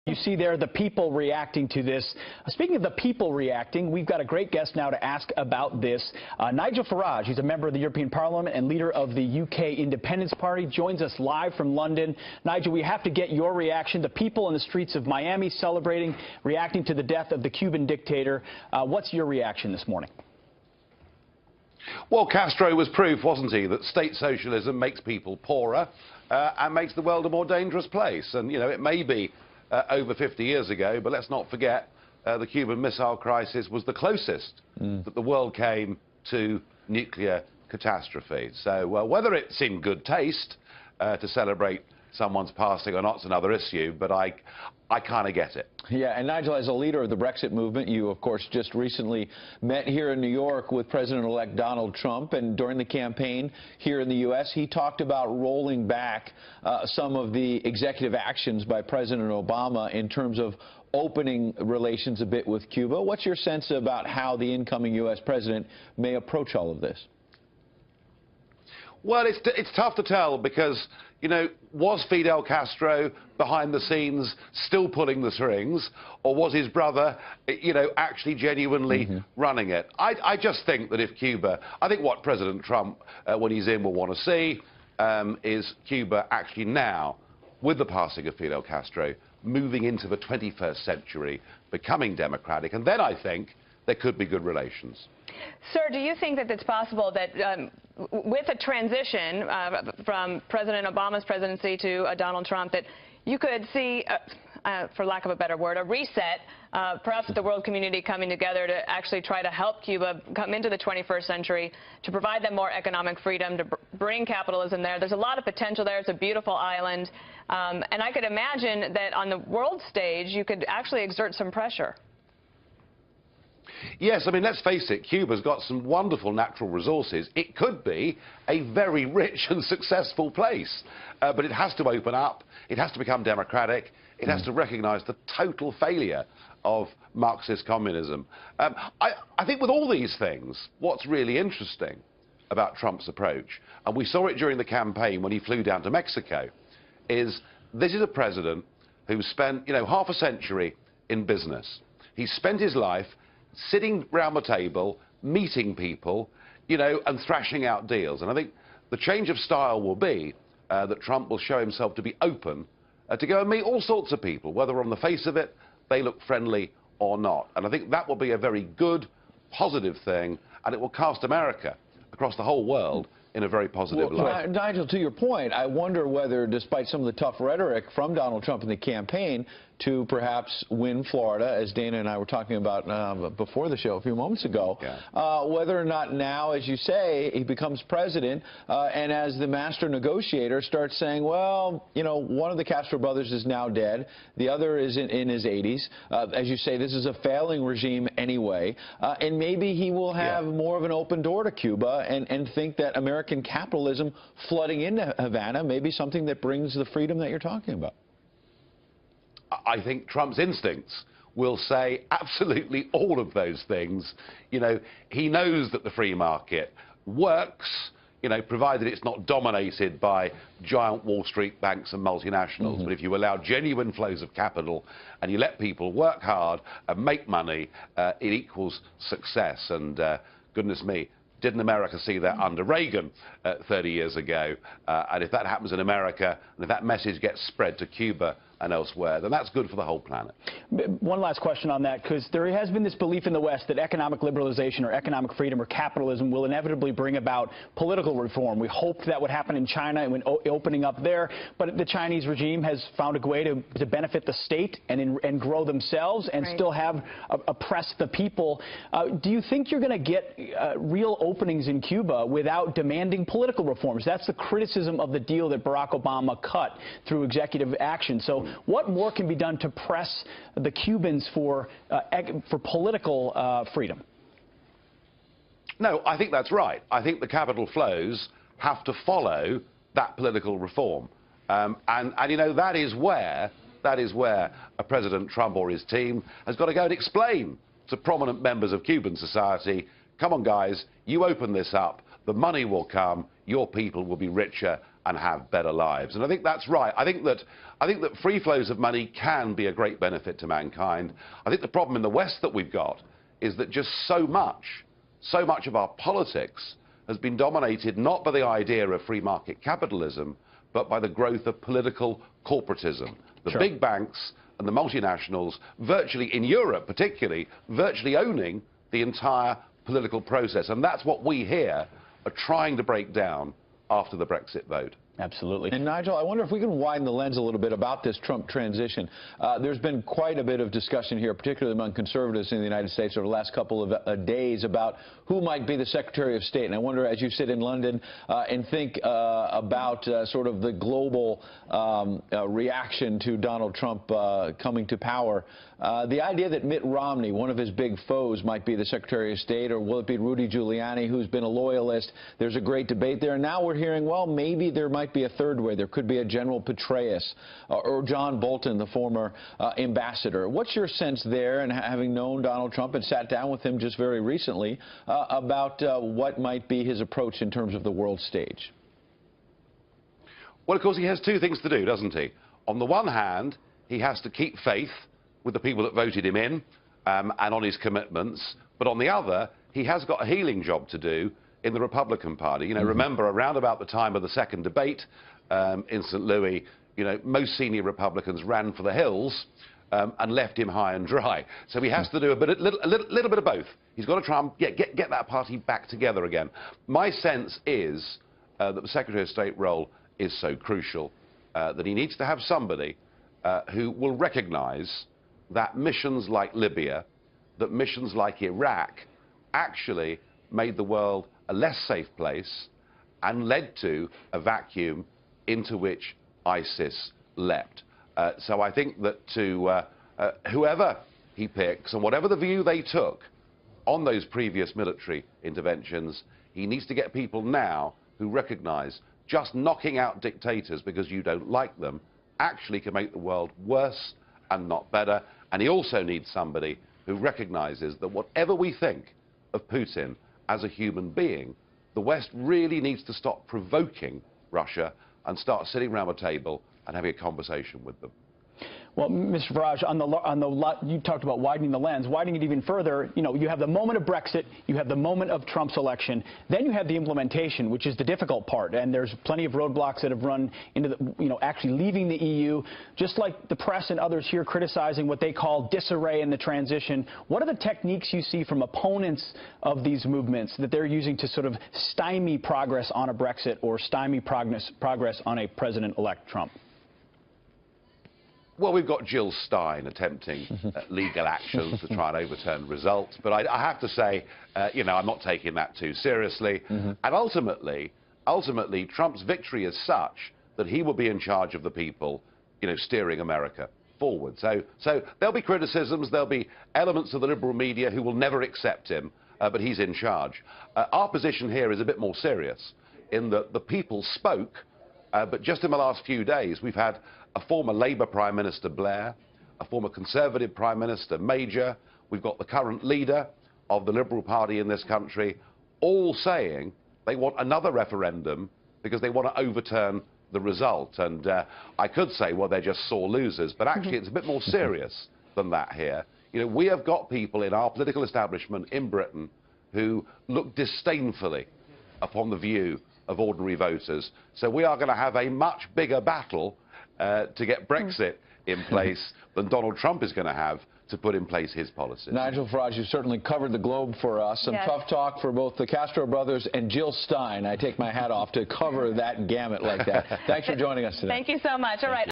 You see there the people reacting to this. Speaking of the people reacting, we've got a great guest now to ask about this. Nigel Farage, he's a member of the European Parliament and leader of the UK Independence Party, joins us live from London. Nigel, we have to get your reaction. The people in the streets of Miami celebrating, reacting to the death of the Cuban dictator. What's your reaction this morning? Well, Castro was proof, wasn't he, that state socialism makes people poorer and makes the world a more dangerous place. And, you know, it may be over 50 years ago, but let's not forget the Cuban Missile Crisis was the closest that the world came to nuclear catastrophe. So whether it's in good taste to celebrate someone's passing or not is another issue, but I kind of get it. Yeah, and Nigel, as a leader of the Brexit movement, you, of course, just recently met here in New York with President-elect Donald Trump, and during the campaign here in the U.S., he talked about rolling back some of the executive actions by President Obama in terms of opening relations a bit with Cuba. What's your sense about how the incoming U.S. president may approach all of this? Well, it's tough to tell because, you know, was Fidel Castro behind the scenes still pulling the strings, or was his brother, you know, actually genuinely running it? I just think that if Cuba, I think what President Trump, when he's in, will want to see is Cuba actually now, with the passing of Fidel Castro, moving into the 21st century, becoming democratic, and then I think there could be good relations. Sir, do you think that it's possible that with a transition from President Obama's presidency to Donald Trump, that you could see, for lack of a better word, a reset, perhaps the world community coming together to actually try to help Cuba come into the 21st century, to provide them more economic freedom, to bring capitalism there? There's a lot of potential there. It's a beautiful island. And I could imagine that on the world stage, you could actually exert some pressure. Yes, I mean, let's face it, Cuba's got some wonderful natural resources. It could be a very rich and successful place, but it has to open up, it has to become democratic, it has to recognize the total failure of Marxist communism. I think with all these things, what's really interesting about Trump's approach, and we saw it during the campaign when he flew down to Mexico, is this is a president who spent, you know, half a century in business. He spent his life sitting round the table, meeting people, you know, and thrashing out deals. And I think the change of style will be that Trump will show himself to be open to go and meet all sorts of people, whether on the face of it they look friendly or not. And I think that will be a very good, positive thing, and it will cast America across the whole world in a very positive light. Nigel, to your point, I wonder whether, despite some of the tough rhetoric from Donald Trump in the campaign to perhaps win Florida, as Dana and I were talking about before the show a few moments ago, whether or not now, as you say, he becomes president and as the master negotiator starts saying, well, you know, one of the Castro brothers is now dead, the other is in his 80s. As you say, this is a failing regime anyway, and maybe he will have more of an open door to Cuba and think that American capitalism flooding into Havana may be something that brings the freedom that you're talking about. I think Trump's instincts will say absolutely all of those things. You know, he knows that the free market works, you know, provided it's not dominated by giant Wall Street banks and multinationals. But if you allow genuine flows of capital and you let people work hard and make money, it equals success. And goodness me, didn't America see that under Reagan 30 years ago? And if that happens in America, and if that message gets spread to Cuba and elsewhere, then that's good for the whole planet. One last question on that, because there has been this belief in the West that economic liberalization or economic freedom or capitalism will inevitably bring about political reform. We hoped that would happen in China when opening up there, but the Chinese regime has found a way to benefit the state and grow themselves and still have oppressed the people. Do you think you're going to get real openings in Cuba without demanding political reforms? That's the criticism of the deal that Barack Obama cut through executive action. So what more can be done to press the Cubans for political freedom? No, I think that's right. I think the capital flows have to follow that political reform. And you know, that is where a President Trump or his team has got to go and explain to prominent members of Cuban society, come on, guys, you open this up. the money will come, your people will be richer and have better lives. And I think that's right. I think that free flows of money can be a great benefit to mankind. I think the problem in the West that we've got is that just so much of our politics has been dominated not by the idea of free market capitalism, but by the growth of political corporatism. The Sure. big banks and the multinationals, virtually in Europe particularly, virtually owning the entire political process. And that's what we here are trying to break down after the Brexit vote. Absolutely. And Nigel, I wonder if we can widen the lens a little bit about this Trump transition. There's been quite a bit of discussion here, particularly among conservatives in the United States over the last couple of days about who might be the Secretary of State. And I wonder, as you sit in London and think about sort of the global reaction to Donald Trump coming to power, the idea that Mitt Romney, one of his big foes, might be the Secretary of State, or will it be Rudy Giuliani, who's been a loyalist? There's a great debate there. And now we're hearing, well, maybe there might be a third way. There could be a General Petraeus or John Bolton, the former ambassador. What's your sense there, and having known Donald Trump and sat down with him just very recently, about what might be his approach in terms of the world stage? Well, of course, he has two things to do, doesn't he? On the one hand, he has to keep faith with the people that voted him in and on his commitments. But on the other, he has got a healing job to do in the Republican Party. You know, remember, around about the time of the second debate in St. Louis, you know, most senior Republicans ran for the hills and left him high and dry. So he has to do a little bit of both. He's got to try and get that party back together again. My sense is that the Secretary of State role is so crucial that he needs to have somebody who will recognize that missions like Libya, that missions like Iraq actually made the world a less safe place and led to a vacuum into which ISIS leapt. So I think that to whoever he picks and whatever the view they took on those previous military interventions, he needs to get people now who recognize just knocking out dictators because you don't like them actually can make the world worse and not better. And he also needs somebody who recognizes that whatever we think of Putin as a human being, the West really needs to stop provoking Russia and start sitting around a table and having a conversation with them. Well, Mr. Farage, you talked about widening the lens. Widening it even further, you know, you have the moment of Brexit, you have the moment of Trump's election, then you have the implementation, which is the difficult part. And there's plenty of roadblocks that have run into, actually leaving the EU. Just like the press and others here criticizing what they call disarray in the transition, what are the techniques you see from opponents of these movements that they're using to sort of stymie progress on a Brexit or stymie progress on a President-elect Trump? Well, we've got Jill Stein attempting legal actions to try and overturn results. But I have to say, I'm not taking that too seriously. And ultimately, Trump's victory is such that he will be in charge of the people, steering America forward. So there'll be criticisms, there'll be elements of the liberal media who will never accept him, but he's in charge. Our position here is a bit more serious in that the people spoke, but just in the last few days, we've had a former Labour Prime Minister Blair, a former Conservative Prime Minister Major, we've got the current leader of the Liberal Party in this country, all saying they want another referendum because they want to overturn the result. And I could say, well, they're just sore losers, but actually it's a bit more serious than that here. We have got people in our political establishment in Britain who look disdainfully upon the view of ordinary voters. So we are going to have a much bigger battle to get Brexit in place than Donald Trump is going to have to put in place his policies. Nigel Farage, you certainly covered the globe for us. Some tough talk for both the Castro brothers and Jill Stein. I take my hat off to cover that gamut like that. Thanks for joining us today. Thank you so much. All right.